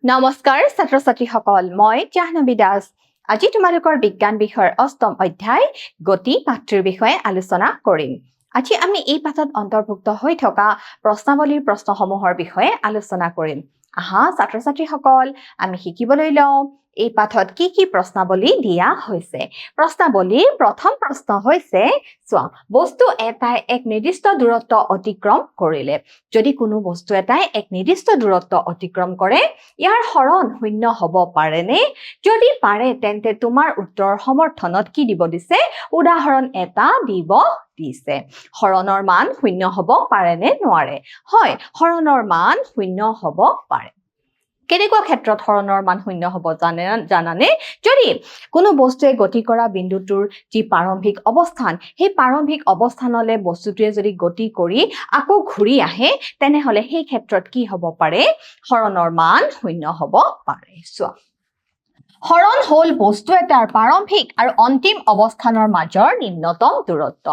নমস্কাৰ ছাত্ৰ ছাত্ৰীসকল মই জাহ্নবী দাস আজি তোমালোকৰ বিজ্ঞান বিষয়ৰ অষ্টম অধ্যায় গতি পাঠটোৰ বিষয়ে আলোচনা কৰিম আজি আমি এই পাঠত অন্তৰ্ভুক্ত হৈ থকা প্ৰশ্নাৱলীৰ প্ৰশ্নসমূহৰ বিষয়ে আলোচনা কৰিম আহা ছাত্ৰ ছাত্ৰীসকল আমি শিকিবলৈ লওঁ এই পাঠত কি প্ৰশ্নাৱলী দিয়া হৈছে প্ৰশ্নাৱলীৰ প্ৰথম প্ৰশ্ন হৈছে চোৱা বস্তু এটাই এক নিৰ্দিষ্ট দূৰত্ব অতিক্ৰম কৰিলে যদি কোনো বস্তু এটাই এক নিৰ্দিষ্ট দূৰত্ব অতিক্ৰম কৰে ইয়াৰ হৰণ শূন্য হ'ব পাৰেনে যদি পাৰে তেন্তে তোমাৰ উত্তৰৰ সমৰ্থনত কি দিব দিছে উদাহৰণ এটা দিব দিছে হৰণৰ মান শূন্য হ'ব পাৰেনে নোৱাৰে হয় হৰণৰ মান শূন্য হ'ব পাৰে কেনেকুৱা ক্ষেত্ৰত হৰণৰ মান শূন্য হ'ব জানানে যদি কোনো বস্তুৱে গতি কৰা বিন্দুটোৰ যি প্ৰাৰম্ভিক অৱস্থান সেই প্ৰাৰম্ভিক অৱস্থানলৈ বস্তুটোৱে যদি গতি কৰি আকৌ ঘূৰি আহে তেনেহলে সেই ক্ষেত্ৰত কি হ'ব পাৰে হৰণৰ মান শূন্য হ'ব পাৰে চোৱা হৰণ হল বস্তু এটাৰ প্ৰাৰম্ভিক আৰু অন্তিম অৱস্থানৰ মাজৰ নিম্নতম দূৰত্ব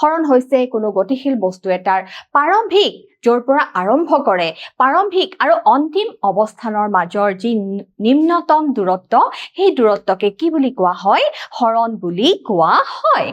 হৰণ হৈছে কোনো গতিশীল বস্তু এটাৰ প্ৰাৰম্ভিক যৰ পৰা আৰম্ভ কৰে প্ৰাৰম্ভিক আৰু অন্তিম অৱস্থানৰ মাজৰ যি নিম্নতম দূৰত্ব সেই দূৰত্বকে কি বুলি কোৱা হয় হৰণ বুলি কোৱা হয়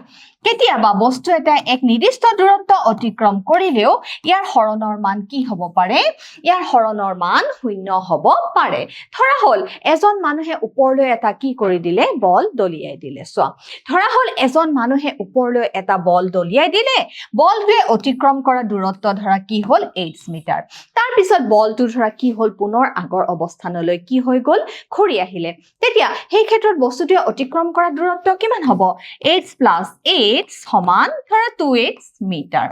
কেতিয়াবা বস্তু এটা এক নিৰ্দিষ্ট দূৰত্ব অতিক্ৰম কৰিলেও ইয়াৰ হৰণৰ মান কি হ'ব পাৰে ইয়াৰ হৰণৰ মান শূন্য হ'ব পাৰে ধৰা হল এজন মানুহে ওপৰলৈ এটা কি কৰি দিলে বল দলিয়াই দিলে চোৱা ধৰা হল এজন মানুহে ওপৰলৈ এটা বল দলিয়াই দিলে বলটোৱে অতিক্ৰম কৰা দূৰত্ব ধৰা কি হল 8 মিটাৰ তাৰ পিছত বলটো ধৰা কি হল পুনৰ আগৰ অৱস্থানলৈ কি হৈ গল ঘূৰি আহিলে তেতিয়া সেই ক্ষেত্ৰত বস্তুটোৱে অতিক্ৰম কৰা দূৰত্ব কিমান হ'ব 8 + 8 সমান ধৰা 2x মিটাৰ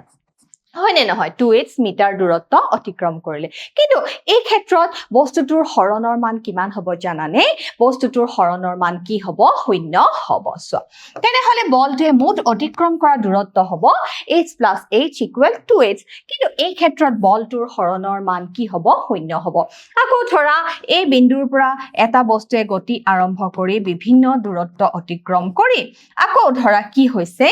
হয় নে নহয় 2x মিটাৰ দূৰত্ব অতিক্ৰম কৰিলে কিন্তু এই ক্ষেত্ৰত বস্তুটোৰ হৰণৰ মান কিমান হ'ব জানানে বস্তুটোৰ হৰণৰ মান কি হ'ব শূন্য হ'ব চোৱা তেনেহলে বলটোৱে মুঠ অতিক্ৰম কৰা দূৰত্ব হ'ব h + h = 2h কিন্তু এই ক্ষেত্ৰত বলটোৰ হৰণৰ মান কি হ'ব শূন্য হ'ব আকৌ ধৰা এই বিন্দুৰ পৰা এটা বস্তুৱে গতি আৰম্ভ কৰি বিভিন্ন দূৰত্ব অতিক্ৰম কৰি আকৌ ধৰা কি হৈছে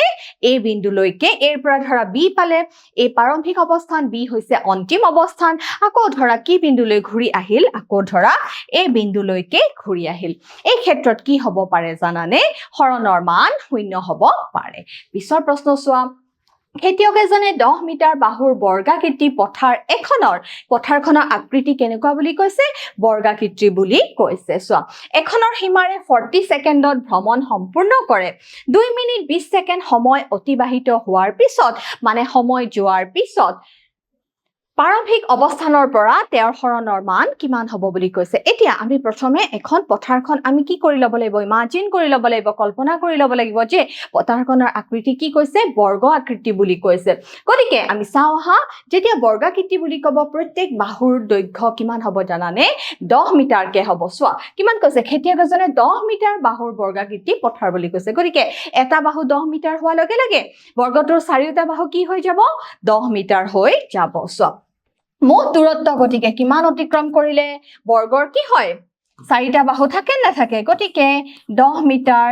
এই বিন্দুলৈকে এৰ পৰা ধৰা b পালে এই প্ৰাৰম্ভিক অৱস্থান b হৈছে অন্তিম অৱস্থান আকৌ ধৰা কি বিন্দুলৈ ঘূৰি আহিল আকৌ ধৰা এই বিন্দুলৈকে ঘূৰি আহিল এই ক্ষেত্ৰত কি হ'ব পাৰে জানানে হৰণৰ মান শূন্য হ'ব পাৰে পিছৰ প্ৰশ্ন চোৱা খেতিয়ক এজনে 10 মিটাৰ বাহুৰ বৰ্গাকৃতি পথাৰখনৰ আকৃতি কেনেকুৱা বুলি কৈছে বৰ্গাকৃতি বুলি কৈছে চোৱা এখনৰ সীমাৰে 40 ছেকেণ্ডত ভ্ৰমণ সম্পূৰ্ণ কৰে 2 মিনিট 20 ছেকেণ্ড সময় অতিবাহিত হোৱাৰ পিছত মানে সময় যোৱাৰ পিছত প্ৰাৰম্ভিক অৱস্থানৰ পৰা তেওঁৰ হৰণৰ মান কিমান হ'ব বুলি কৈছে এতিয়া আমি প্ৰথমে এখন পথাৰখন আমি কি কৰি ল'ব লাগিব ইমাজিন কৰি ল'ব লাগিব কল্পনা কৰি ল'ব লাগিব যে পথাৰখনৰ আকৃতি কি কৈছে বৰ্গ আকৃতি বুলি কৈছে গতিকে আমি চাওঁ আহা যেতিয়া বৰ্গাকৃতি বুলি ক'ব প্ৰত্যেক বাহুৰ দৈৰ্ঘ্য কিমান হ'ব জানানে 10 মিটাৰকে হ'ব চোৱা কিমান কৈছে খেতিয়ক এজনে 10 মিটাৰ বাহুৰ বৰ্গাকৃতি পথাৰ বুলি কৈছে গতিকে এটা বাহু 10 মিটাৰ হোৱাৰ লগে লগে বৰ্গটোৰ চাৰিওটা বাহু কি হৈ যাব 10 মিটাৰ হৈ যাব চোৱা মুঠ দূৰত্ব গতিকে কিমান অতিক্ৰম কৰিলে বৰ্গৰ কি হয় চাৰিটা বাহু থাকে নাথাকে গতিকে 10 মিটাৰ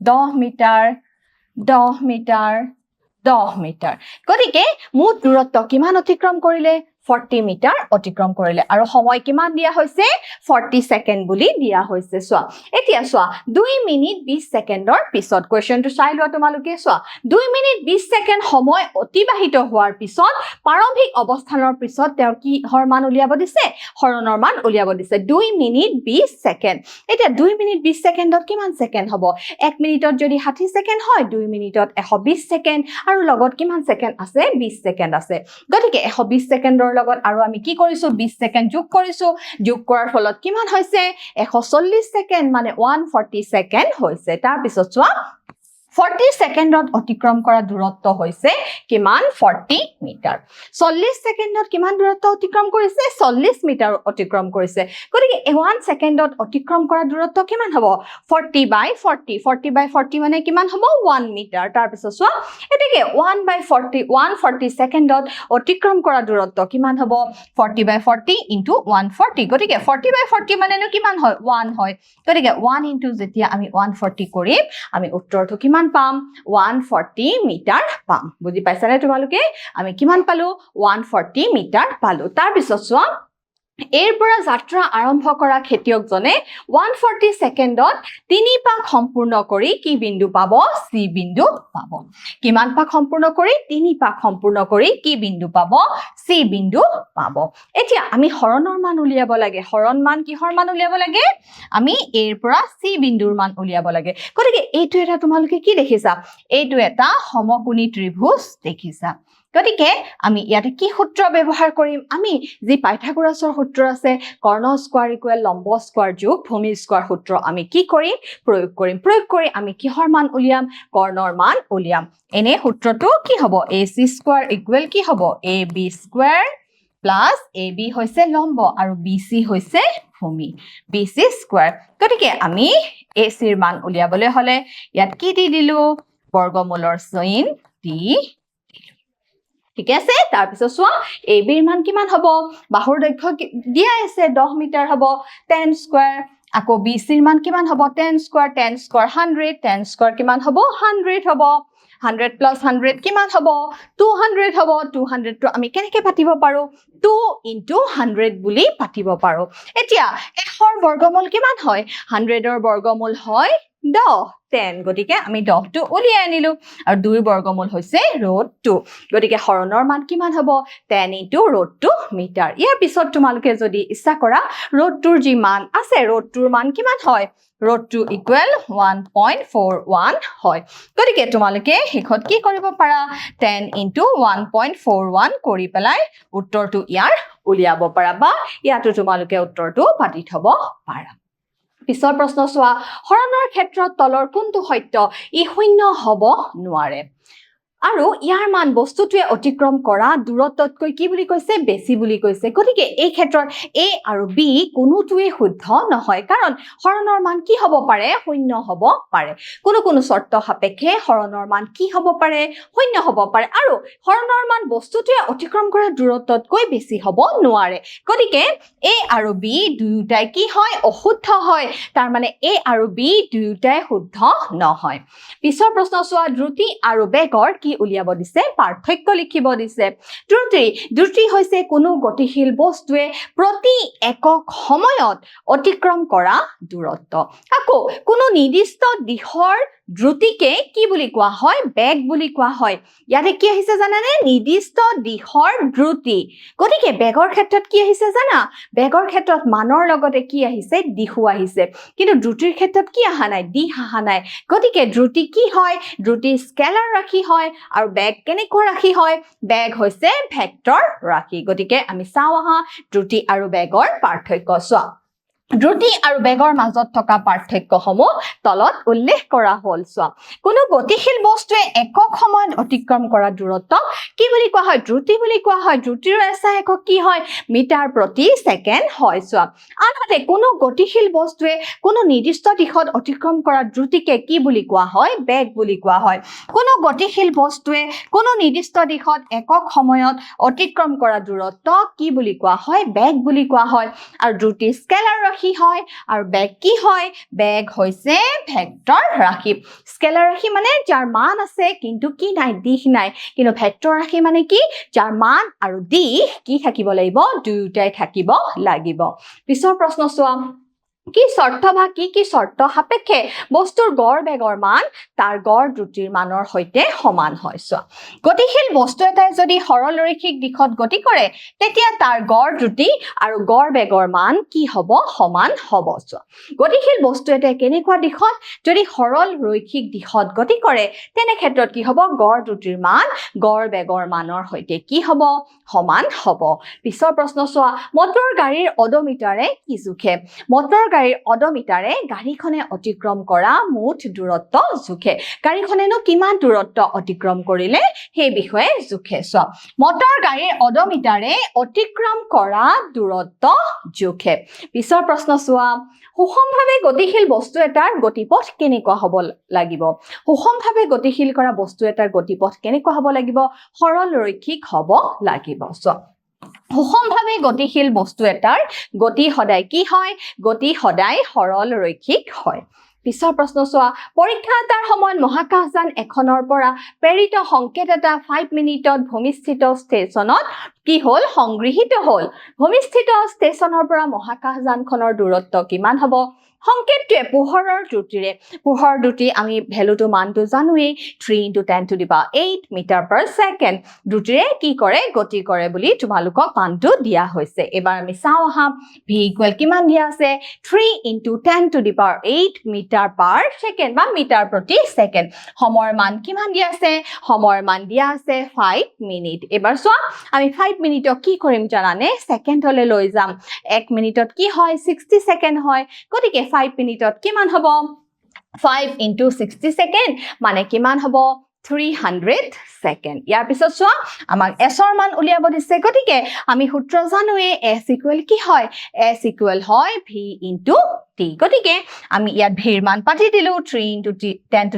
10 মিটাৰ 10 মিটাৰ 10 মিটাৰ গতিকে মুঠ দূৰত্ব কিমান অতিক্ৰম কৰিলে 40 মিটাৰ অতিক্ৰম কৰিলে আৰু সময় কিমান দিয়া হৈছে 40 ছেকেণ্ড বুলি দিয়া হৈছে চোৱা এতিয়া চোৱা 2 মিনিট 20 ছেকেণ্ডৰ পিছত কোৱেশ্চনটো চাই লোৱা তোমালোকে চোৱা 2 মিনিট 20 ছেকেণ্ড সময় অতিবাহিত হোৱাৰ পিছত প্ৰাৰম্ভিক অৱস্থানৰ পিছত তেওঁৰ কি হৰ মান উলিয়াব দিছে হৰণৰ মান উলিয়াব দিছে 2 মিনিট 20 ছেকেণ্ড এতিয়া 2 মিনিট 20 ছেকেণ্ডত কিমান ছেকেণ্ড হ'ব 1 মিনিটত যদি 60 ছেকেণ্ড হয় 2 মিনিটত 120 ছেকেণ্ড আৰু লগত কিমান ছেকেণ্ড আছে 20 ছেকেণ্ড আছে গতিকে 120 ছেকেণ্ডৰ লগত আৰু আমি কি কৰিছো 20 ছেকেণ্ড যোগ কৰিছো যোগ কৰাৰ ফলত কিমান হৈছে 140 ছেকেণ্ড মানে 140 ছেকেণ্ড হৈছে তাৰ পিছত চোৱা 40 ছেকেণ্ডত অতিক্ৰম কৰা দূৰত্ব হৈছে কিমান 40 মিটাৰ 40 ছেকেণ্ডত কিমান দূৰত্ব অতিক্ৰম কৰিছে 40 মিটাৰ অতিক্ৰম কৰিছে গতিকে 1 ছেকেণ্ডত অতিক্ৰম কৰা দূৰত্ব কিমান হ'ব 40/40 মানে কিমান হ'ব 1 মিটাৰ তাৰ পিছত চোৱা এতেকে 1/40 ছেকেণ্ডত অতিক্ৰম কৰা দূৰত্ব কিমান হ'ব 40/40 * 140 গতিকে 40/40 মানেনো কিমান হয় 1 হয় গতিকে 1 যেতিয়া আমি 140 কৰিম আমি উত্তৰটো কিমান পাম 140 মিটাৰ পাম বুজি পাইছানে তোমালোকে আমি কিমান পালো 140 মিটাৰ পালো তাৰ পিছত চোৱা এৰ পৰা যাত্ৰা আৰম্ভ কৰা খেতিয়কজনে 140 ছেকেণ্ডত 3 পাক সম্পূৰ্ণ কৰি কি বিন্দু পাব সি বিন্দু পাব কিমান পাক সম্পূৰ্ণ কৰি 3 পাক সম্পূৰ্ণ কৰি কি বিন্দু পাব সি বিন্দু পাব এতিয়া আমি হৰণৰ মান উলিয়াব লাগে হৰণ মান কিহৰ মান উলিয়াব লাগে আমি এৰ পৰা সি বিন্দুৰ মান উলিয়াব লাগে গতিকে এইটো এটা তোমালোকে কি দেখিছা এইটো এটা সমকোণী ত্ৰিভুজ দেখিছা গতিকে আমি ইয়াতে কি সূত্ৰ ব্যৱহাৰ কৰিম আমি যি পাইথাগোৰাছৰ সূত্ৰ আছে কৰ্ণ স্কয়াৰ ইকুৱেল লম্ব স্কয়াৰ যোগ ভূমি স্কয়াৰ সূত্ৰ আমি কি কৰিম প্ৰয়োগ কৰি আমি কিহৰ মান উলিয়াম কৰ্ণৰ মান উলিয়াম এনে সূত্ৰটো কি হ'ব ac স্কয়াৰ ইকুৱেল কি হ'ব ab স্কয়াৰ প্লাস ab হৈছে লম্ব আৰু bc হৈছে ভূমি bc স্কয়াৰ গতিকে আমি ac ৰ মান উলিয়াবলৈ হলে ইয়াত কি দি দিলো বৰ্গমূলৰ চিন দি ঠিক আছে তাৰ পিছত চোৱা ab ৰ মান কিমান হ'ব বাহুৰ দৈৰ্ঘ্য দিয়া আছে 10 মিটাৰ হ'ব 10 স্কয়াৰ আকৌ bc ৰ মান কিমান হ'ব 10 স্কয়াৰ 100 10 স্কয়াৰ কিমান হ'ব 100 হ'ব 100 plus 100 কিমান হ'ব 200 হ'ব 200 টো আমি কেনেকৈ পাতিব পাৰো 2 into 100 বুলি পাতিব পাৰো এতিয়া 100 ৰ বৰ্গমূল কিমান হয় 100 ৰ বৰ্গমূল হয় 10 10 গতিকে আমি 10 টো উলিয়াই আনিলো আৰু 2 ৰ বৰ্গমূল হৈছে √2 গতিকে হৰণৰ মান কিমান হ'ব 10 into √2 মিটাৰ ইয়াৰ পিছত তোমালোকে যদি ইচ্ছা কৰা √2 ৰ যি মান আছে √2 ৰ মান কিমান হয় √2 equal 1.41 হয় গতিকে তোমালোকে হেখত কি কৰিব পাৰা 10 into 1.41 কৰি পেলাই উত্তৰটো ইয়াৰ উলিয়াব পাৰা বা ইয়াতো তোমালোকে উত্তৰটো পাতি থব পাৰা পিছৰ প্ৰশ্ন চোৱা হৰণৰ ক্ষেত্ৰত তলৰ কোনটো সত্য ই শূন্য হ'ব নোৱাৰে আৰু ইয়াৰ মান বস্তুটোৱে অতিক্ৰম কৰা দূৰত্বতকৈ কি বুলি কৈছে বেছি বুলি কৈছে গতিকে এই ক্ষেত্ৰত a আৰু b কোনোটোৱে শুদ্ধ নহয় কাৰণ হৰণৰ মান কি হ'ব পাৰে শূন্য হ'ব পাৰে কোনো শৰ্ত সাপেক্ষে হৰণৰ মান কি হ'ব পাৰে শূন্য হ'ব পাৰে আৰু হৰণৰ মান বস্তুটোৱে অতিক্ৰম কৰা দূৰত্বতকৈ বেছি হ'ব নোৱাৰে গতিকে a আৰু b দুয়োটাই কি হয় অশুদ্ধ হয় তাৰ মানে a আৰু b দুয়োটাই শুদ্ধ নহয় পিছৰ প্ৰশ্ন চোৱা দ্ৰুতি আৰু বেগৰ কি উলিয়াব দিছে পাৰ্থক্য লিখিব দিছে দ্ৰুতি হৈছে কোনো গতিশীল বস্তুৱে প্ৰতি একক সময়ত অতিক্ৰম কৰা দূৰত্ব আকৌ কোনো নিৰ্দিষ্ট দিশৰ দ্ৰুতিকে কি বুলি কোৱা হয় বেগ বুলি কোৱা হয় ইয়াতে কি আহিছে জানানে নিৰ্দিষ্ট দিশৰ দ্ৰুতি গতিকে বেগৰ ক্ষেত্ৰত কি আহিছে জানা বেগৰ ক্ষেত্ৰত মানৰ লগতে কি আহিছে দিশো আহিছে কিন্তু দ্ৰুতিৰ ক্ষেত্ৰত কি আহা নাই দিশ আহা নাই গতিকে দ্ৰুতি কি হয় দ্ৰুতি স্কেলাৰ ৰাশি হয় আৰু বেগ কেনেকুৱা ৰাশি হয় বেগ হৈছে ভেক্টৰ ৰাশি গতিকে আমি চাওঁ আহা দ্ৰুতি আৰু বেগৰ পাৰ্থক্য চোৱা দ্ৰুতি আৰু বেগৰ মাজত থকা পাৰ্থক্যসমূহ তলত উল্লেখ কৰা হ'ল চোৱা কোনো গতিশীল বস্তুৱে একক সময়ত অতিক্ৰম কৰা দূৰত্ব কি বুলি কোৱা হয় দ্ৰুতি বুলি কোৱা হয় দ্ৰুতিৰ এছাই একক কি হয় মিটাৰ প্ৰতি ছেকেণ্ড হয় চোৱা আনহাতে কোনো গতিশীল বস্তুৱে কোনো নিৰ্দিষ্ট দিশত অতিক্ৰম কৰা দ্ৰুতিকে কি বুলি কোৱা হয় বেগ বুলি কোৱা হয় কোনো গতিশীল বস্তুৱে কোনো নিৰ্দিষ্ট দিশত একক সময়ত অতিক্ৰম কৰা দূৰত্ব কি বুলি কোৱা হয় বেগ বুলি কোৱা হয় আৰু দ্ৰুতি স্কেলাৰ ৰাশি হয় আৰু বেগ কি হয় বেগ হৈছে ভেক্টৰ ৰাশি স্কেলাৰ ৰাশি মানে যাৰ মান আছে কিন্তু কি নাই দিশ নাই কিন্তু ভেক্টৰ ৰাশি মানে কি যাৰ মান আৰু দিশ কি থাকিব লাগিব দুয়োটাই থাকিব লাগিব পিছৰ প্ৰশ্ন চোৱা কি শৰ্ত বা কি শৰ্ত সাপেক্ষে বস্তুৰ গড় বেগৰ মান তাৰ গড় দ্ৰুতিৰ মানৰ সৈতে সমান হয় চোৱা গতিশীল বস্তু এটাই যদি সৰল ৰৈখিক দিশত গতি কৰে তেতিয়া তাৰ গড় দ্ৰুতি আৰু গড় বেগৰ মান কি হ'ব সমান হ'ব চোৱা গতিশীল বস্তু এটাই কেনেকুৱা দিশত যদি সৰল ৰৈখিক দিশত গতি কৰে তেনে ক্ষেত্ৰত কি হ'ব গড় দ্ৰুতিৰ মান গড় বেগৰ মানৰ সৈতে কি হ'ব সমান হ'ব পিছৰ প্ৰশ্ন চোৱা মটৰ গাড়ীৰ অডোমিটাৰে কি জোখে মটৰ গাড়ীৰ অডোমিটাৰে গাড়ীখনে অতিক্ৰম কৰা মুঠ দূৰত্ব জোখে গাড়ীখনেনো কিমান দূৰত্ব অতিক্ৰম কৰিলে সেই বিষয়ে জোখে চোৱা মটৰ গাড়ীৰ অডোমিটাৰে অতিক্ৰম কৰা দূৰত্ব জোখে পিছৰ প্ৰশ্ন চোৱা সুষমভাৱে গতিশীল বস্তু এটাৰ গতিপথ কেনেকুৱা হ'ব লাগিব সুষমভাৱে গতিশীল কৰা বস্তু এটাৰ গতিপথ কেনেকুৱা হ'ব লাগিব সৰল ৰৈখিক হ'ব লাগিব চোৱা সুষমভাৱে গতিশীল বস্তু এটাৰ গতি সদায় কি হয় গতি সদায় সৰল ৰৈখিক হয় পিছৰ প্ৰশ্ন চোৱা পৰীক্ষা এটাৰ সময়ত মহাকাশযান এখনৰ পৰা প্ৰেৰিত সংকেত এটা 5 মিনিটত ভূমিস্থিত ষ্টেচনত কি হ'ল সংগৃহীত হ'ল ভূমিস্থিত ষ্টেচনৰ পৰা মহাকাশযানখনৰ দূৰত্ব কিমান হ'ব সংকেতটোৱে পোহৰৰ দ্ৰুতি আমি ভ্যালুটো মানটো জানোৱেই 3 × 10⁸ মিটাৰ/ছেকেণ্ড দ্ৰুতিৰে কি কৰে গতি কৰে বুলি তোমালোকক মানটো দিয়া হৈছে এবাৰ আমি চাওঁ আহা v = কিমান দিয়া আছে 3 × 10⁸ মিটাৰ/ছেকেণ্ড বা মিটাৰ/ছেকেণ্ড সময়ৰ মান কিমান দিয়া আছে সময়ৰ মান দিয়া আছে 5 মিনিট এবাৰ চোৱা আমি 5 মিনিটক কি কৰিম জানানে ছেকেণ্ডলৈ লৈ যাম 1 মিনিটত কি হয় 60 ছেকেণ্ড হয় গতিকে 5 মিনিটত কিমান হ'ব 5 × 60 ছেকেণ্ড মানে কিমান হ'ব 300 ছেকেণ্ড ইয়াৰ পিছত চোৱা আমাক s ৰ মান উলিয়াব দিছে গতিকে আমি সূত্ৰ জানোৱে s = কি হয় s = হয় v * t গতিকে আমি ইয়াত v ৰ মান পাতি দিলো 3 × 10⁸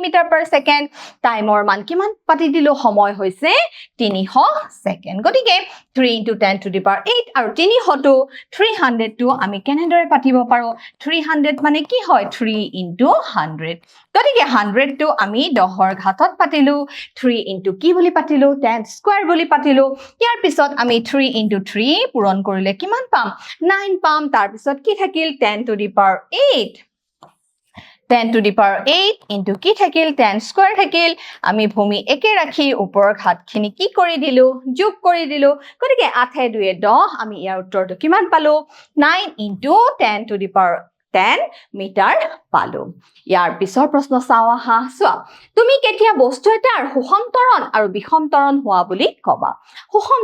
মিটাৰ/ছেকেণ্ড টাইমৰ মান কিমান পাতি দিলো সময় হৈছে 300 ছেকেণ্ড গতিকে 3 × 10⁸ আৰু 300টো 300টো আমি কেনেদৰে পাতিব পাৰো 300 মানে কি হয় 3 × 100 গতিকে 100টো আমি 10ৰ ঘাতত পাতিলো 3 * কি বুলি পাতিলো 10² বুলি পাতিলো ইয়াৰ পিছত আমি 3 × 3 পূৰণ কৰিলে কিমান পাম 9 পাম তাৰ পিছত কি থাকিল 10⁸ 10⁸ কি থাকিল 10² থাকিল আমি ভূমি একে ৰাখি ওপৰৰ ঘাতখিনি কি কৰি দিলো যোগ কৰি দিলো গতিকে 8 × 2 = 10 আমি ইয়াৰ উত্তৰটো কিমান পালো 9 × 10⁻10 মিটাৰ পালো ইয়াৰ পিছৰ প্ৰশ্ন চাও আহা চোৱা তুমি কেতিয়া বস্তু এটাৰ সুষম ত্বৰণ আৰু বিষম ত্বৰণ হোৱা বুলি কবা সুষম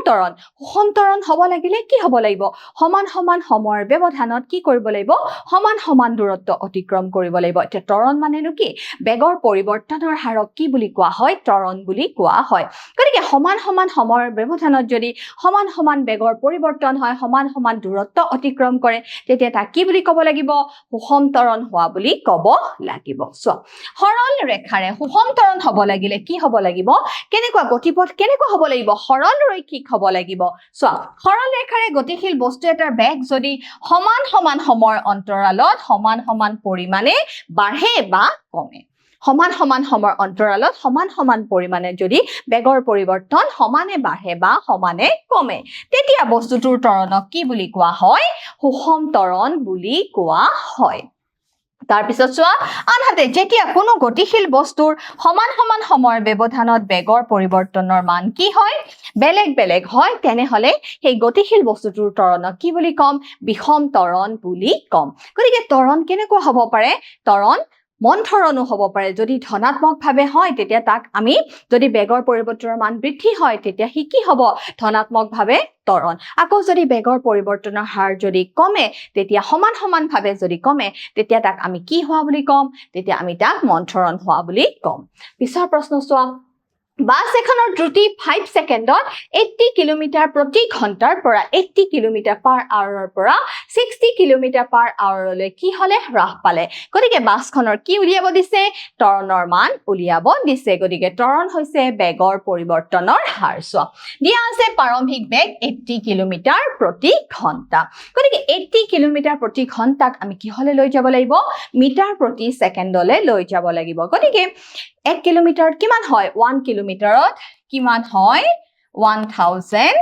ত্বৰণ হ'ব লাগিলে কি হ'ব লাগিব সমান সমান সময়ৰ ব্যৱধানত কি কৰিব লাগিব সমান সমান দূৰত্ব অতিক্ৰম কৰিব লাগিব এটা ত্বৰণ মানেনো কি বেগৰ পৰিৱৰ্তনৰ হাৰক কি বুলি কোৱা হয় ত্বৰণ বুলি কোৱা হয় গতিকে সমান সমান সময়ৰ ব্যৱধানত যদি সমান সমান বেগৰ পৰিৱৰ্তন হয় সমান সমান দূৰত্ব অতিক্ৰম কৰে তেতিয়া তাক কি বুলি ক'ব লাগিব সুষম ত্বৰণ হোৱা বুলি ক'ব লাগিব চোৱা সৰল ৰেখাৰে সুষম ত্বৰণ হ'ব লাগিলে কি হ'ব লাগিব কেনেকুৱা গতিপথ কেনেকুৱা হ'ব লাগিব সৰল ৰৈখিক হ'ব লাগিব চোৱা সৰল ৰেখাৰে গতিশীল বস্তু এটাৰ বেগ যদি সমান সমান সময়ৰ অন্তৰালত সমান সমান পৰিমাণে বাঢ়ে বা কমে সমান সমান সময়ৰ অন্তৰালত সমান সমান পৰিমাণে যদি বেগৰ পৰিৱৰ্তন সমানে বাঢ়ে বা সমানে কমে তেতিয়া বস্তুটোৰ ত্বৰণক কি বুলি কোৱা হয় সুষম ত্বৰণ বুলি কোৱা হয় তাৰ পিছত চোৱা আনহাতে যেতিয়া কোনো গতিশীল বস্তুৰ সমান সমান সময়ৰ ব্যৱধানত বেগৰ পৰিৱৰ্তনৰ মান কি হয় বেলেগ বেলেগ হয় তেনেহলে সেই গতিশীল বস্তুটোৰ ত্বৰণক কি বুলি কম বিষম ত্বৰণ বুলি কম গতিকে ত্বৰণ কেনেকুৱা হ'ব পাৰে ত্বৰণ মন্থৰণো হ'ব পাৰে যদি ধনাত্মকভাৱে হয় তেতিয়া তাক আমি যদি বেগৰ পৰিৱৰ্তনৰ মান বৃদ্ধি হয় তেতিয়া হি কি হ'ব ধনাত্মকভাৱে ত্বৰণ আকৌ যদি বেগৰ পৰিৱৰ্তনৰ হাৰ যদি কমে তেতিয়া সমান সমানভাৱে যদি কমে তেতিয়া তাক আমি কি হোৱা বুলি কম তেতিয়া আমি তাক মন্থৰণ হোৱা বুলি কম পিছৰ প্ৰশ্ন চোৱা বাছ এখনৰ দ্ৰুতি 5 ছেকেণ্ডত 80 কিলোমিটাৰ প্ৰতি ঘণ্টাৰ পৰা 80 কিলোমিটাৰ/আৱাৰৰ পৰা 60 কিলোমিটাৰ/আৱাৰলৈ কি হলে হ্ৰাস পালে গতিকে বাছখনৰ কি উলিয়াব দিছে ত্বৰণৰ মান উলিয়াব দিছে গতিকে ত্বৰণ হৈছে বেগৰ পৰিৱৰ্তনৰ হাৰ চোৱা দিয়া আছে প্ৰাৰম্ভিক বেগ 80 কিলোমিটাৰ প্ৰতি ঘণ্টা গতিকে 80 কিলোমিটাৰ প্ৰতি ঘণ্টাক আমি কিহলে লৈ যাব লাগিব মিটাৰ প্ৰতি ছেকেণ্ডলৈ লৈ যাব লাগিব গতিকে 1 কিলোমিটাৰত কিমান হয় 1 কিলোমিটাৰত কিমান হয় 1000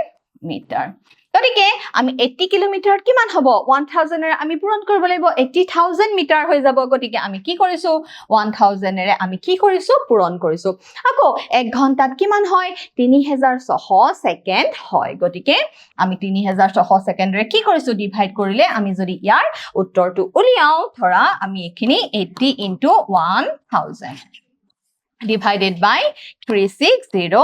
মিটাৰ গতিকে আমি 80 কিলোমিটাৰত কিমান হ'ব 1000 এৰে আমি পূৰণ কৰিব লাগিব 80000 মিটাৰ হৈ যাব গতিকে আমি কি কৰিছো 1000 এৰে আমি কি কৰিছো পূৰণ কৰিছো আকৌ 1 ঘণ্টাত কিমান হয় 3600 ছেকেণ্ড হয় গতিকে আমি 3600 ছেকেণ্ডৰে কি কৰিছো ডিভাইড কৰিলে আমি যদি ইয়াৰ উত্তৰটো উলিয়াও ধৰা আমি এখিনি 80 * 1000 divided by 3600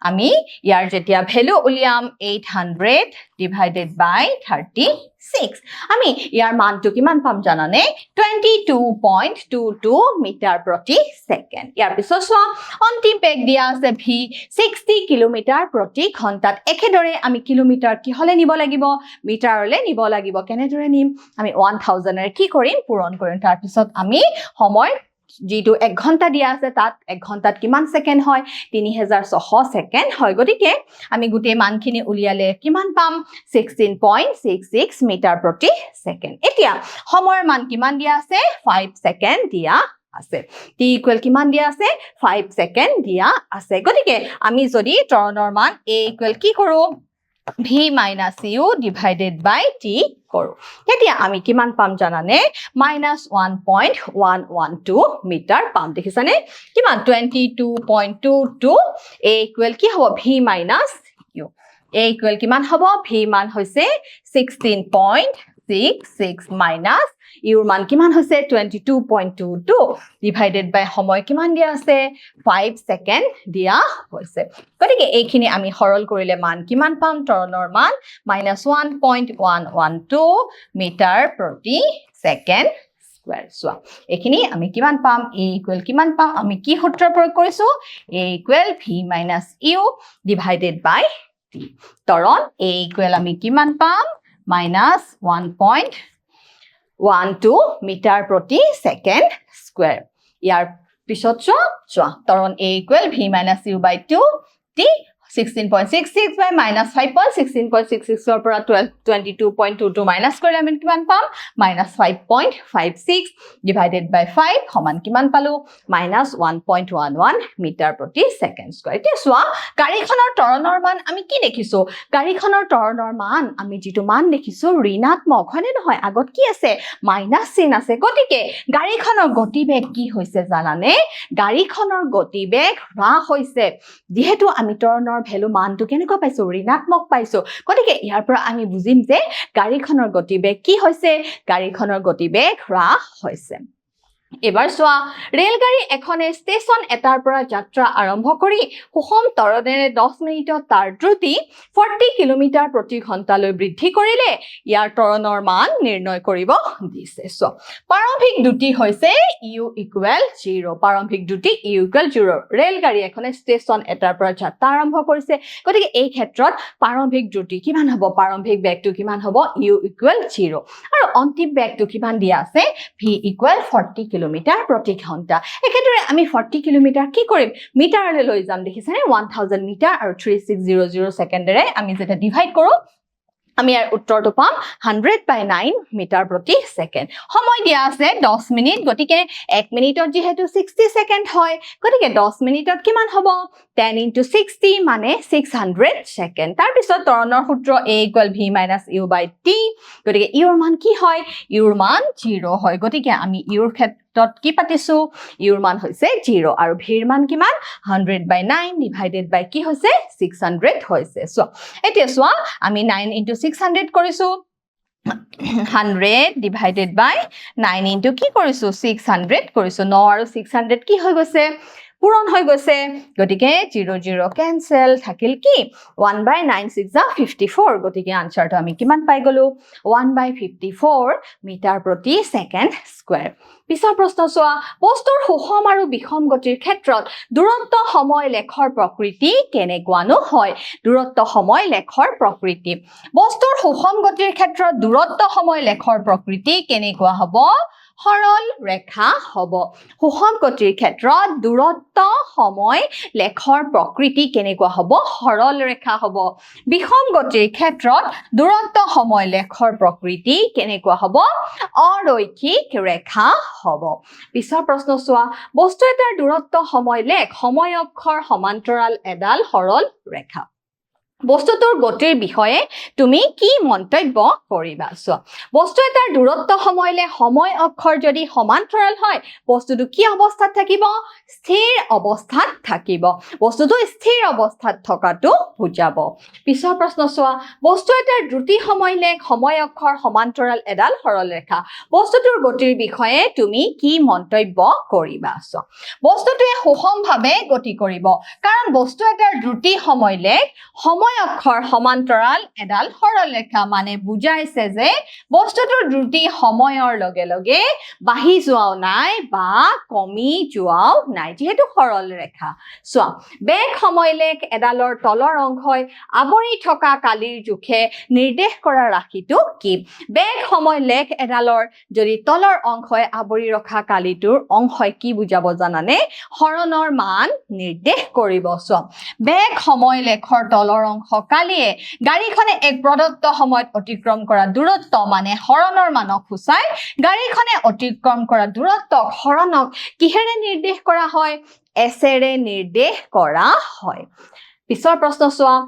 আমি ইয়াৰ যেতিয়া ভ্যালু উলিয়াম 800 divided by 36 আমি ইয়াৰ মানটো কিমান পাম জানানে 22.22 মিটাৰ প্ৰতি ছেকেণ্ড ইয়াৰ পিছত চোৱা অন্তিম বেগ দিয়া আছে v 60 কিলোমিটাৰ প্ৰতি ঘণ্টাত একেদৰে আমি কিলোমিটাৰ কি হলে নিব লাগিব মিটাৰলৈ নিব লাগিব কেনেদৰে নিম আমি 1000 এৰে কি কৰিম পূৰণ কৰিম তাৰ পিছত আমি সময় যেটো 1 ঘন্টা দিয়া আছে তাত 1 ঘন্টাত কিমান সেকেন্ড হয় 3600 সেকেন্ড হয় গতিকে আমি গুটে মানখিনি উলিয়ালে কিমান পাম 16.66 মিটাৰ প্ৰতি সেকেন্ড এতিয়া সময়ৰ মান কিমান দিয়া আছে 5 সেকেন্ড দিয়া আছে t ইকুৱেল কিমান দিয়া আছে 5 সেকেন্ড দিয়া আছে গতিকে আমি যদি ত্বৰণৰ মান a ইকুৱেল কি কৰো v minus u divided by t কৰো এতিয়া আমি কিমান পাম জানানে -1.112 মিটাৰ পাম দেখিছানে কিমান 22.22 a ইকুৱেল কি হ'ব v minus u a equal কিমান হ'ব v মান হৈছে 16.66 minus ইউৰ মান কিমান হৈছে 22.22 divided by সময় কিমান দিয়া আছে 5 সেকেন্ড দিয়া হৈছে গতিকে এইখিনি আমি সৰল কৰিলে মান কিমান পাম ত্বৰণৰ মান -1.112 মিটাৰ প্ৰতি সেকেন্ড স্কয়াৰ সোয়া এইখিনি আমি কিমান পাম a ইকুৱেল কিমান পাম আমি কি সূত্ৰ প্ৰয়োগ কৰিছো a equal v - u divided by t ত্বৰণ a equal আমি কিমান পাম -1.12 মিটাৰ প্ৰতি সেকেন্ড স্কয়াৰ ইয়াৰ পিছত চোৱা ত্বৰণ a equal v - u by 2 t 16.66 by -5 16.66 ৰ পৰা 22.22 মাইনাস কৰিলে আমি কিমান পাম -5.56 divided by 5 সমান কিমান পালো -1.11 মিটাৰ প্ৰতি সেকেন্ড স্কয়াৰ এতিয়া চোৱা গাড়ীখনৰ ত্বৰণৰ মান আমি কি দেখিছো গাড়ীখনৰ ত্বৰণৰ মান আমি যেটো মান দেখিছো ঋণাত্মক হয়নে নহয় আগত কি আছে মাইনাস চিন আছে গতিকে গাড়ীখনৰ গতিবেগ কি হৈছে জানানে গাড়ীখনৰ গতিবেগ হ্ৰাস হৈছে যেহেতু আমি ত্বৰণৰ ভ্যালু মানটো কেনেকৈ পাইছো ঋণাত্মক পাইছো গতিকে ইয়াৰ পৰা আমি বুজিম যে গাড়ীখনৰ গতিবেগ কি হৈছে গাড়ীখনৰ গতিবেগ হ্ৰাস হৈছে এবাৰ চোৱা ৰেলগাড়ী এখনে ষ্টেচন এটাৰ পৰা যাত্ৰা আৰম্ভ কৰি সুষম তৰণেৰে 10 মিনিটত তাৰ দ্ৰুতি 40 কিলোমিটাৰ প্ৰতি ঘণ্টালৈ বৃদ্ধি কৰিলে ইয়াৰ ত্বৰণৰ মান নিৰ্ণয় কৰিব দিছে সো প্ৰাৰম্ভিক দ্ৰুতি হৈছে u ইকুৱেল 0 প্ৰাৰম্ভিক দ্ৰুতি u ইকুৱেল 0 ৰেলগাড়ী এখনে ষ্টেচন এটাৰ পৰা যাত্ৰা আৰম্ভ কৰিছে গতিকে এই ক্ষেত্ৰত প্ৰাৰম্ভিক দ্ৰুতি কিমান হ'ব প্ৰাৰম্ভিক বেগটো কিমান হ'ব u ইকুৱেল 0 আৰু অন্তিম বেগটো কিমান দিয়া আছে v ইকুৱেল 40 কিলোমিটাৰ প্ৰতি ঘণ্টা একেদৰে আমি 40 কিলোমিটাৰ কি কৰিম মিটাৰলৈ লৈ যাম দেখিছানে 1000 মিটাৰ আৰু 3600 সেকেন্ডেৰে আমি যেটা ডিভাইড কৰো আমি ইয়াৰ উত্তৰটো পাম 100/9 মিটাৰ প্ৰতি সেকেন্ড সময় দিয়া আছে 10 মিনিট গতিকে 1 মিনিটত যেহেতু 60 সেকেন্ড হয় গতিকে 10 মিনিটত কিমান হ'ব 10 * 60 মানে 600 সেকেন্ড তাৰ পিছত ত্বৰণৰ সূত্ৰ a = v - u by t গতিকে ইউৰ মান কি হয় ইউৰ মান 0 হয় গতিকে আমি ইউৰ ক্ষেত্ৰত কি পাতিছো ইউৰ মান হৈছে 0 আৰু ভিৰ মান কিমান 100/9 divided by কি হৈছে 600 হৈছে সো এতিয়া চোৱা আমি 9 * 600 কৰিছো 100 divided by 9 into কি কৰিছো 600 কৰিছো 9 আৰু 600 কি হৈ গৈছে পূৰণ হৈ গৈছে গতিকে 00 ক্যান্সেল থাকিল কি 1/9 6 54 গতিকে আনসাৰটো আমি কিমান পাই গলো 1/54 মিটাৰ প্ৰতি সেকেন্ড স্কয়াৰ পিছৰ প্ৰশ্ন চোৱা বস্তুৰ সুষম আৰু বিষম গতিৰ ক্ষেত্ৰত দূৰত্ব সময় লেখৰ প্ৰকৃতি কেনেকুৱানো হয় দূৰত্ব সময় লেখৰ প্ৰকৃতি বস্তুৰ সুষম গতিৰ ক্ষেত্ৰত দূৰত্ব সময় লেখৰ প্ৰকৃতি কেনেকুৱা হ'ব সৰল ৰেখা হ'ব সুষম গতিৰ ক্ষেত্ৰত দূৰত্ব সময় লেখৰ প্ৰকৃতি কেনেকুৱা হ'ব সৰল ৰেখা হ'ব বিষম গতিৰ ক্ষেত্ৰত দূৰত্ব সময় লেখৰ প্ৰকৃতি কেনেকুৱা হ'ব অৰৈখিক ৰেখা হ'ব পিছৰ প্ৰশ্ন চোৱা বস্তু এটাৰ দূৰত্ব সময় লেখ সময় অক্ষৰ সমান্তৰাল এডাল সৰল ৰেখা বস্তুটোৰ গতিৰ বিষয়ে তুমি কি মন্তব্য কৰিবা সো বস্তু এটাৰ দূৰত্ব সময়লে সময় অক্ষৰ যদি সমান্তৰাল হয় বস্তুটো কি অৱস্থাত থাকিব স্থিৰ অৱস্থাত থাকিব বস্তুটো স্থিৰ অৱস্থাত থকাটো বুজাব পিছৰ প্ৰশ্ন চোৱা বস্তু এটাৰ দ্ৰুতি সময়লে সময় অক্ষৰ সমান্তৰাল এডাল সৰল ৰেখা বস্তুটোৰ গতিৰ বিষয়ে তুমি কি মন্তব্য কৰিবা সো বস্তুটোৱে সুষমভাৱে গতি কৰিব কাৰণ বস্তু এটাৰ দ্ৰুতি সময়লে সময় সময় অক্ষৰ সমান্তৰাল এডাল সৰল ৰেখা মানে বুজাইছে যে বস্তুটোৰ দ্ৰুতি সময়ৰ লগে লগে বাঢ়ি যোৱাও নাই বা কমি যোৱাও নাই যেহেতু সৰল ৰেখা চোৱা বেগ সময়লেখ এডালৰ তলৰ অংশই আৱৰি থকা কালিৰ জোখে নিৰ্দেশ কৰা ৰাশিটো কি বেগ সময়লেখ এডালৰ যদি তলৰ অংশই আৱৰি ৰখা কালিটোৰ অংশই কি বুজাব জানানে হৰণৰ মান নিৰ্দেশ কৰিব চোৱা বেগ সময়লেখৰ তলৰ অংশ কালিয়ে গাড়ীখনে এক প্ৰদত্ত সময়ত অতিক্ৰম কৰা দূৰত্ব মানে হৰণৰ মানক সূচায় গাড়ীখনে অতিক্ৰম কৰা দূৰত্বক হৰণক কিহেৰে নিৰ্দেশ কৰা হয় এছেৰে নিৰ্দেশ কৰা হয় পিছৰ প্ৰশ্ন চোৱা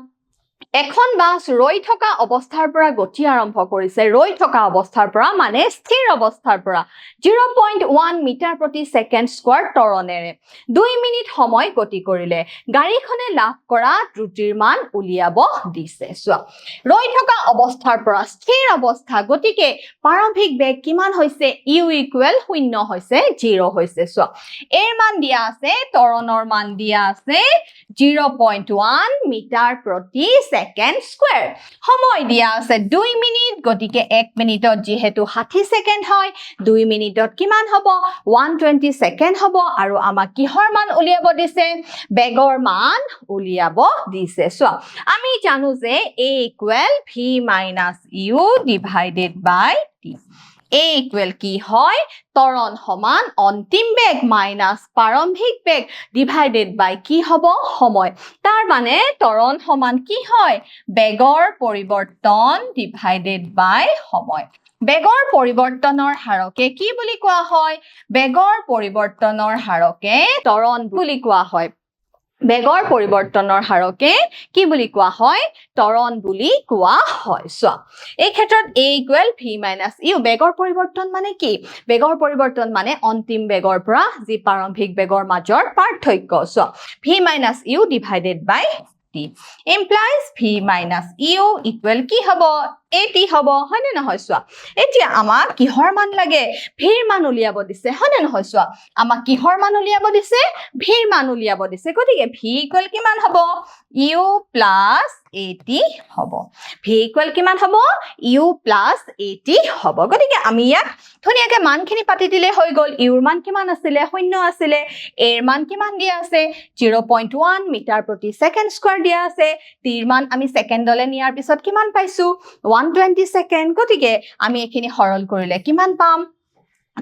এখন বাছ ৰৈ থকা অৱস্থাৰ পৰা গতি আৰম্ভ কৰিছে ৰৈ থকা অৱস্থাৰ পৰা মানে স্থিৰ অৱস্থাৰ পৰা 0.1 মিটাৰ প্ৰতি ছেকেণ্ড স্কোৱাৰ ত্বৰণেৰে 2 মিনিট সময় গতি কৰিলে গাড়ীখনে লাভ কৰা দ্ৰুতিৰ মান উলিয়াব দিছে চোৱা ৰৈ থকা অৱস্থাৰ পৰা স্থিৰ অৱস্থা গতিকে প্ৰাৰম্ভিক বেগ কিমান হৈছে u ইকুৱেল 0 হৈছে 0 হৈছে চোৱা এৰ মান দিয়া আছে ত্বৰণৰ মান দিয়া আছে 0.1 মিটাৰ প্ৰতি ছেকেণ্ড স্কোৱাৰ সময় দিয়া আছে 2 মিনিট গতিকে 1 মিনিটত যেহেতু 60 ছেকেণ্ড হয় 2 মিনিটত কিমান হ'ব 120 ছেকেণ্ড হ'ব আৰু আমাক কিহৰ মান উলিয়াব দিছে বেগৰ মান উলিয়াব দিছে চোৱা আমি জানো যে a equal v minus u divided by t a equal কি হয় ত্বৰণ সমান অন্তিম বেগ মাইনাছ প্ৰাৰম্ভিক বেগ ডিভাইডেড বাই কি হ'ব সময় তাৰ মানে ত্বৰণ সমান কি হয় বেগৰ পৰিৱৰ্তন ডিভাইডেড বাই সময় বেগৰ পৰিৱৰ্তনৰ হাৰকে কি বুলি কোৱা হয় বেগৰ পৰিৱৰ্তনৰ হাৰকে ত্বৰণ বুলি কোৱা হয় বেগৰ পৰিৱৰ্তনৰ হাৰকে কি বুলি কোৱা হয় ত্বৰণ বুলি কোৱা হয় চোৱা এই ক্ষেত্ৰত a equal v minus u বেগৰ পৰিৱৰ্তন মানে কি বেগৰ পৰিৱৰ্তন মানে অন্তিম বেগৰ পৰা যি প্ৰাৰম্ভিক বেগৰ মাজৰ পাৰ্থক্য চোৱা v minus u divided by t implies v minus u equal কি হ'ব at হ'ব হয়নে নহয় চোৱা এতিয়া আমাক কিহৰ মান লাগে ভিৰ মান উলিয়াব দিছে হয়নে নহয় চোৱা আমাক কিহৰ মান উলিয়াব দিছে ভিৰ মান উলিয়াব দিছে গতিকে v ইকুৱেল কিমান হ'ব u প্লাছ at হ'ব v ইকুৱেল কিমান হ'ব u প্লাছ at হ'ব গতিকে আমি ইয়াক ধুনীয়াকৈ মানখিনি পাতি দিলে হৈ গ'ল u ৰ মান কিমান আছিলে 0 আছিলে a ৰ মান কিমান দিয়া আছে 0.1 মিটাৰ প্ৰতি ছেকেণ্ড স্কোৱাৰ দিয়া আছে t ৰ মান আমি ছেকেণ্ডলৈ নিয়াৰ পিছত কিমান পাইছো 120 ছেকেণ্ড গতিকে আমি এখিনি সৰল কৰিলে কিমান পাম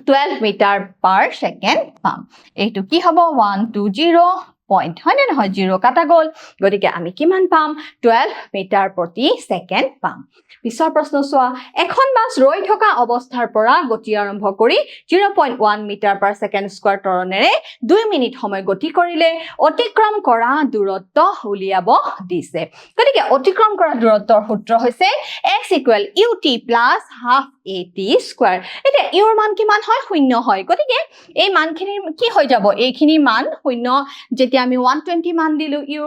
12 মিটাৰ পাৰ ছেকেণ্ড পাম এইটো কি হ'ব 120 পইণ্ট হয়নে নহয় 0 কাটা গ'ল গতিকে আমি কিমান পাম 12 মিটাৰ প্ৰতি ছেকেণ্ড পাম পিছৰ প্ৰশ্ন চোৱা এখন বাছ ৰৈ থকা অৱস্থাৰ পৰা গতি আৰম্ভ কৰি 0.1 মিটাৰ পাৰ ছেকেণ্ড স্কোৱাৰ ত্বৰণেৰে 2 মিনিট সময় গতি কৰিলে অতিক্ৰম কৰা দূৰত্ব উলিয়াব দিছে গতিকে অতিক্ৰম কৰা দূৰত্বৰ সূত্ৰ হৈছে x equal ut plus half at square এতিয়া u ৰ মান কিমান হয় 0 হয় গতিকে এই মানখিনি কি হৈ যাব এইখিনি মান 0 যেতিয়া আমি 120 মান দিলো u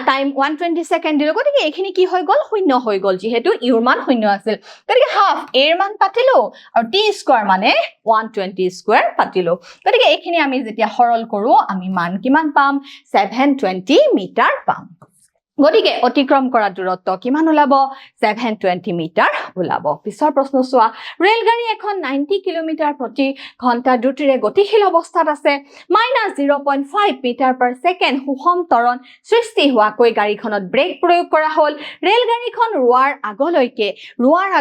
টাইম 120 ছেকেণ্ড দিলো গতিকে এইখিনি কি হৈ গ'ল 0 হৈ গ'ল যেহেতু u ৰ মান 0 আছিল গতিকে হাফ a ৰ মান পাতিলো আৰু t স্কোৱাৰ মানে 120 স্কোৱাৰ পাতিলো গতিকে এইখিনি আমি যেতিয়া সৰল কৰো আমি মান কিমান পাম 720 মিটাৰ পাম গতিকে অতিক্ৰম কৰা দূৰত্ব কিমান ওলাব 720 মিটাৰ ওলাব পিছৰ প্ৰশ্ন চোৱা ৰেলগাড়ী এখন 90 কিলোমিটাৰ প্ৰতি ঘণ্টা দ্ৰুতিৰে গতিশীল অৱস্থাত আছে -0.5 মিটাৰ পাৰ ছেকেণ্ড সুষম ত্বৰণ সৃষ্টি হোৱাকৈ গাড়ীখনত ব্ৰেক প্ৰয়োগ কৰা হ'ল ৰেলগাড়ীখন ৰোৱাৰ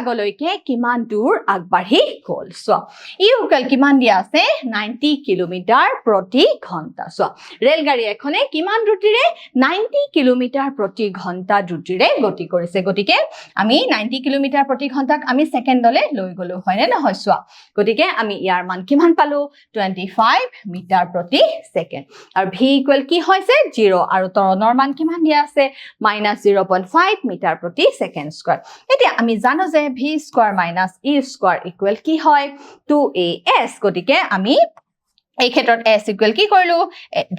আগলৈকে কিমান দূৰ আগবাঢ়ি গ'ল চোৱা ইউকেল কিমান দিয়া আছে 90 কিলোমিটাৰ প্ৰতি ঘণ্টা চোৱা ৰেলগাড়ী এখনে কিমান দ্ৰুতিৰে 90 কিলোমিটাৰ প্ৰতি ঘণ্টা দ্ৰুতিৰে গতি কৰিছে গতিকে আমি 90 কিলোমিটাৰ প্ৰতি ঘণ্টাক আমি ছেকেণ্ডলৈ লৈ গলো হয়নে নহয় চোৱা গতিকে আমি ইয়াৰ মান কিমান পালো 25 মিটাৰ প্ৰতি ছেকেণ্ড আৰু v ইকুৱেল কি হৈছে 0 আৰু ত্বৰণৰ মান কিমান দিয়া আছে -0.5 মিটাৰ প্ৰতি ছেকেণ্ড স্কোৱাৰ এতিয়া আমি জানো যে v square minus e square equal কি হয় 2as গতিকে আমি এই ক্ষেত্ৰত s ইকুৱেল কি কৰিলো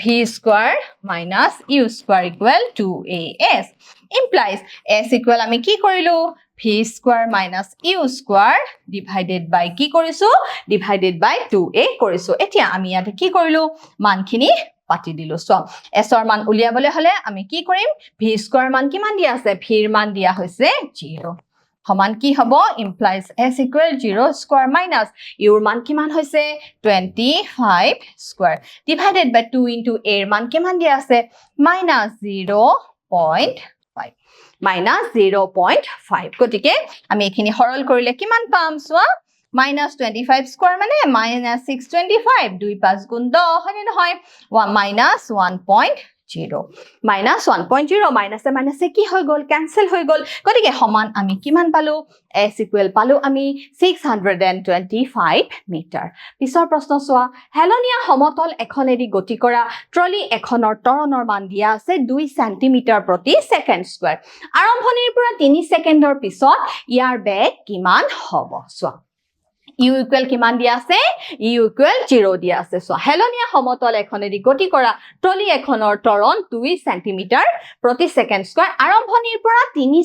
v square minus u square equal 2as implies s equal আমি কি কৰিলো v square minus u square divided by কি কৰিছো ডিভাইডেড বাই 2a কৰিছো এতিয়া আমি ইয়াতে কি কৰিলো মানখিনি পাতি দিলো সো s ৰ মান উলিয়াবলৈ হলে আমি কি কৰিম v স্কয়াৰ মান কিমান দিয়া আছে v ৰ মান দিয়া হৈছে 0 সমান কি হ'ব implies s equal 0 square minus u ৰ মান কিমান হৈছে 25 square divided by 2 into a ৰ মান কিমান দিয়া আছে minus 0.5 minus 0.5 গতিকে আমি এখিনি সৰল কৰিলে কিমান পাম চোৱা minus 25 square মানে minus 625 2 5 গুণ 10 হয়নে নহয় minus 1.0 minus 1.0 minus এ minus এ কি হৈ গল ক্যান্সেল হৈ গল গতিকে সমান আমি কিমান পালো s equal পালো আমি 625 মিটাৰ পিছৰ প্ৰশ্ন চোৱা হেলনীয়া সমতল এখনেদি গতি কৰা ট্ৰলি এখনৰ ত্বৰণৰ মান দিয়া আছে 2 সেন্টিমিটাৰ প্ৰতি সেকেন্ড স্কয়াৰ আৰম্ভণিৰ পৰা 3 সেকেন্ডৰ পিছত ইয়াৰ বেগ কিমান হ'ব চোৱা u equal কিমান দিয়া আছে u equal 0 দিয়া আছে সো হেলনীয়া সমতল এখনেদি গতি কৰা ট্ৰলি এখনৰ ত্বৰণ 2 সেন্টিমিটাৰ প্ৰতি সেকেন্ড স্কয়াৰ আৰম্ভণিৰ পৰা 3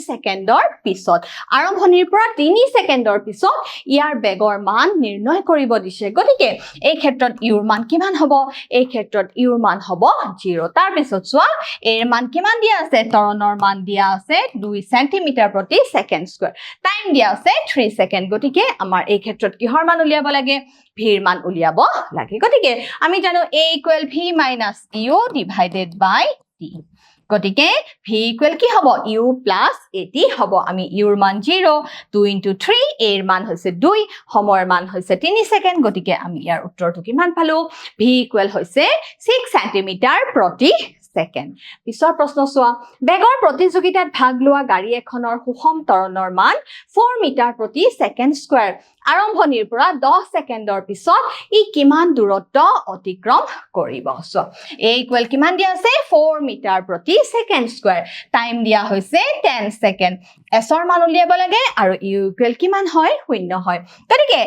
সেকেন্ডৰ পিছত ইয়াৰ বেগৰ মান নিৰ্ণয় কৰিব দিছে গতিকে এই ক্ষেত্ৰত u ৰ মান কিমান হ'ব এই ক্ষেত্ৰত u ৰ মান হ'ব 0 তাৰ পিছত চোৱা a ৰ মান কিমান দিয়া আছে ত্বৰণৰ মান দিয়া আছে 2 সেন্টিমিটাৰ প্ৰতি সেকেন্ড স্কয়াৰ টাইম দিয়া আছে 3 সেকেন্ড গতিকে আমাৰ এই ক্ষেত্ৰত কিহৰ মান উলিয়াব লাগে v ৰ মান উলিয়াব লাগে গতিকে আমি জানো a equal v minus u divided by t গতিকে v equal কি হ'ব u plus at হ'ব আমি u ৰ মান 0 2 into 3 a ৰ মান হৈছে 2 সময়ৰ মান হৈছে 3 সেকেন্ড গতিকে আমি ইয়াৰ উত্তৰটো কিমান পালো v equal হৈছে 6 সেন্টিমিটাৰ প্ৰতি সেকেন্ড পিছৰ প্ৰশ্ন চোৱা বেগৰ প্ৰতিযোগিতাত ভাগ লোৱা গাড়ী এখনৰ সুষম ত্বৰণৰ মান 4 মিটাৰ প্ৰতি সেকেন্ড স্কয়াৰ আৰম্ভণিৰ পৰা 10 সেকেন্ডৰ পিছত ই কিমান দূৰত্ব অতিক্ৰম কৰিব সো a equal কিমান দিয়া আছে 4 মিটাৰ প্ৰতি সেকেন্ড স্কয়াৰ টাইম দিয়া হৈছে 10 সেকেন্ড s ৰ মান উলিয়াব লাগে আৰু u equal কিমান হয় 0 হয় গতিকে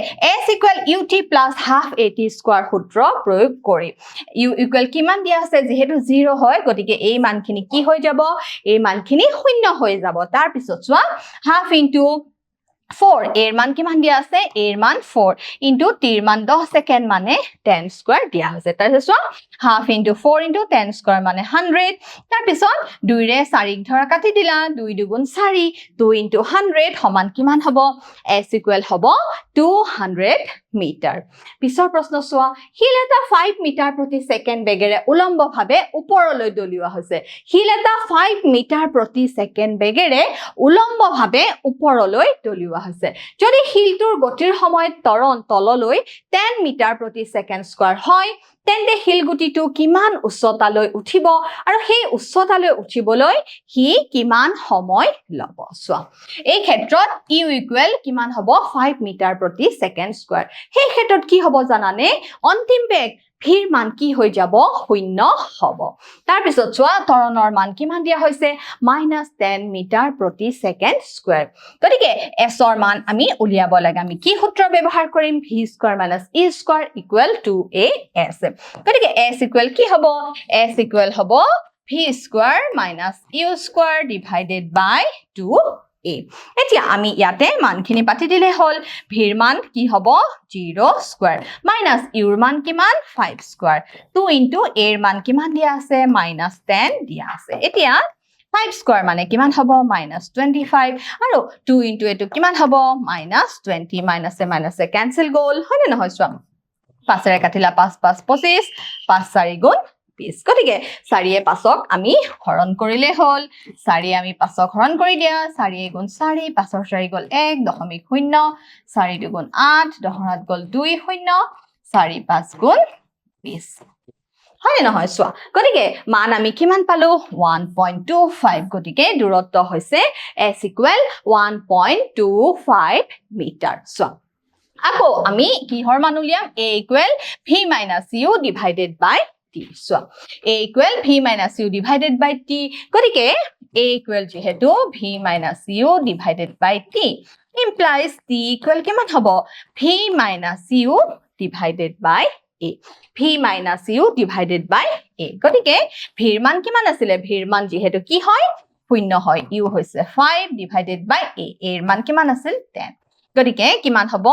s equal ut plus half at square সূত্ৰ প্ৰয়োগ কৰি u equal কিমান দিয়া আছে যেহেতু 0 হয় গতিকে এই মানখিনি কি হৈ যাব এই মানখিনি 0 হৈ যাব তাৰ পিছত চোৱা half into 4 এর মান কিমান দিয়া আছে এর মান 4 into t এর মান 10 সেকেন্ড মানে 10 স্কয়ার দিয়া হৈছে তাৰপিছত half into 4 into 10 স্কয়াৰ মানে 100 তাৰপিছত 2 ৰে 4 ধৰা কাটি দিলা 2 দুগুণ 4 2 into 100 সমান কিমান হ'ব s equal হ'ব 200 মিটাৰ পিছৰ প্ৰশ্ন চোৱা হিল এটা 5 মিটাৰ প্ৰতি সেকেন্ড বেগেৰে উলম্বভাৱে ওপৰলৈ দলিওৱা হৈছে হিল এটা 5 মিটাৰ প্ৰতি সেকেন্ড বেগেৰে উলম্বভাৱে ওপৰলৈ দলিওৱা হৈছে যদি হিলটোৰ গতিৰ সময়ত ত্বৰণ তললৈ 10 মিটাৰ প্ৰতি সেকেন্ড স্কয়াৰ হয় তেন্তে হিলগুটিটো কিমান উচ্চতালৈ উঠিব আৰু সেই উচ্চতালৈ উঠিবলৈ হি কিমান সময় ল'ব চোৱা এই ক্ষেত্ৰত u equal কিমান হ'ব 5 মিটাৰ প্ৰতি সেকেন্ড স্কয়াৰ সেই ক্ষেত্ৰত কি হ'ব জানানে অন্তিম বেগ ভিৰ মান কি হৈ যাব 0 হ'ব তাৰ পিছত চোৱা ত্বৰণৰ মান কিমান দিয়া হৈছে -10 মিটাৰ প্ৰতি সেকেন্ড স্কয়াৰ গতিকে s ৰ মান আমি উলিয়াব লাগে আমি কি সূত্ৰ ব্যৱহাৰ কৰিম v square - e square = 2as গতিকে s equal কি হ'ব s equal হ'ব v square - u square divided by 2a এতিয়া আমি ইয়াতে মানখিনি পাতি দিলে হল ভিৰ মান কি হ'ব 0 স্কয়াৰ মাইনাস u ৰ মান কিমান 5 স্কয়াৰ 2 into a ৰ মান কিমান দিয়া আছে -10 দিয়া আছে এতিয়া 5 স্কয়াৰ মানে কিমান হ'ব -25 আৰু 2 into এটো কিমান হ'ব -20 মাইনাসে ক্যান্সেল গ'ল হয় নে নহয় চোৱা 5 ৰে কাটিলা 5 5 25 5 4 গুণ 20 গতিকে 4 এ 5ক আমি হৰণ কৰিলে হল 4 আমি 5ক হৰণ কৰি দিয়া 4 গুণ 4 5ৰ 4 গল 1.0 4 2 গুণ 8 দহৰাত গল 2 0 4 5 গুণ 20 হয় নহয় চোৱা গতিকে মান আমি কিমান পালো 1.25 গতিকে দূৰত্ব হৈছে s equal 1.25 মিটাৰ চোৱা আকৌ আমি কিহৰ মান উলিয়াম a equal v - u divided by t so a equal v - u divided by t গতিকে a equal যেহেতু v - u divided by t implies t equal কিমান হ'ব v - u divided by a v - u divided by a গতিকে v ৰ মান কিমান আছিল v ৰ মান যেহেতু কি হয় 0 হয় u হৈছে 5 divided by a a ৰ মান কিমান আছিল 10 গতিকে কিমান হ'ব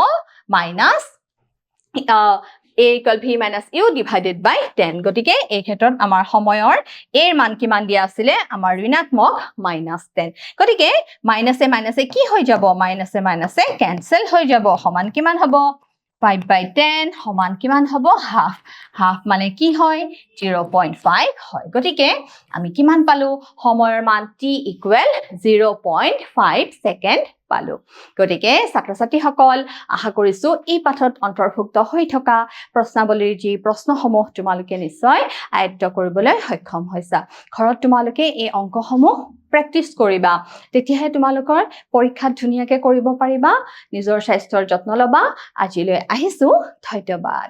a equal v minus u divided by 10 গতিকে এই ক্ষেত্ৰত আমাৰ সময়ৰ a ৰ মান কিমান দিয়া আছিলে আমাৰ ঋণাত্মক -10 গতিকে মাইনাসে মাইনাসে কি হৈ যাব মাইনাসে মাইনাসে ক্যান্সেল হৈ যাব সমান কিমান হ'ব 5/10 সমান কিমান হ'ব হাফ হাফ মানে কি হয় 0.5 হয় গতিকে আমি কিমান পালো সময়ৰ মান t ইকুৱেল 0.5 সেকেন্ড পালো গতিকে ছাত্ৰ-ছাত্ৰীসকল আশা কৰিছো এই পাঠত অন্তৰ্ভুক্ত হৈ থকা প্ৰশ্নাৱলীৰ যি প্ৰশ্নসমূহ তোমালোকে নিশ্চয় আয়ত্ত কৰিবলৈ সক্ষম হৈছা ঘৰত তোমালোকে এই অংকসমূহ প্ৰেক্টিছ কৰিবা তেতিয়াহে তোমালোকৰ পৰীক্ষাত ধুনীয়াকৈ কৰিব পাৰিবা নিজৰ স্বাস্থ্যৰ যত্ন লবা আজিলৈ আহিছো ধন্যবাদ